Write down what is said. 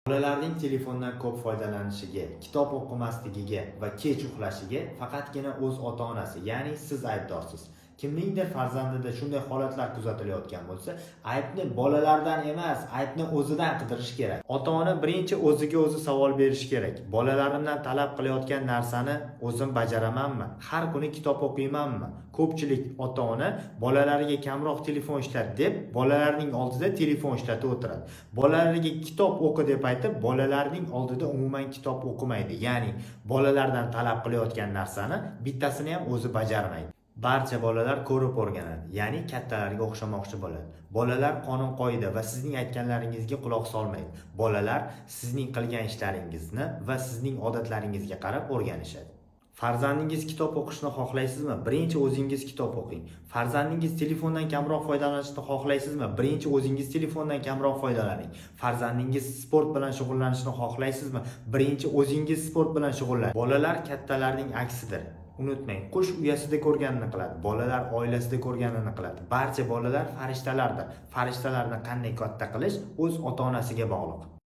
Bolalarning telefondan ko'p foydalanishiga, kitob o'qimasligiga va kech uxlashiga faqatgina o'z ota-onasi, ya'ni siz aybdorsiz. Kimningdir farzandida shunday holatlar kuzatilayotgan bo'lsa, aybni bolalardan emas, aybni o'zidan qidirish kerak. Ota-ona birinchi o'ziga o'zi savol berish kerak. Bolalarimdan talab qilayotgan narsani o'zim bajaramanmi? Har kuni kitob o'qiymanmi? Ko'pchilik ota-ona bolalariga kamroq telefon ishlat deb, bolalarning oldida telefon ishlatib o'tiradi. Bolalariga kitob o'qi deb aytib, bolalarning oldida umuman kitob o'qimaydi. Ya'ni bolalardan talab qilayotgan narsani bittasini ham o'zi bajarmaydi. Barcha bolalar ko'rib o'rganadi, ya'ni kattalarga o'xshamoqchi bo'ladi. Bolalar qonun-qoida va sizning aytganlaringizga quloq solmaydi. Bolalar sizning qilgan ishlaringizni va sizning odatlaringizga qarab o'rganishadi. Farzandingiz kitob o'qishni xohlaysizmi? Birinchi o'zingiz kitob o'qing. Farzandingiz telefondan kamroq foydalanishni xohlaysizmi? Birinchi o'zingiz telefondan kamroq foydalaning. Farzandingiz sport bilan shug'ullanishni xohlaysizmi? Birinchi o'zingiz sport bilan shug'ullaning. Bolalar kattalarning aksidir. Unutmang, qush uyasida ko'rganini qiladi, bolalar oilasida ko'rganini qiladi. Barcha bolalar farishtalardir. Farishtalarni qanday katta qilish o'z ota-onasiga bog'liq.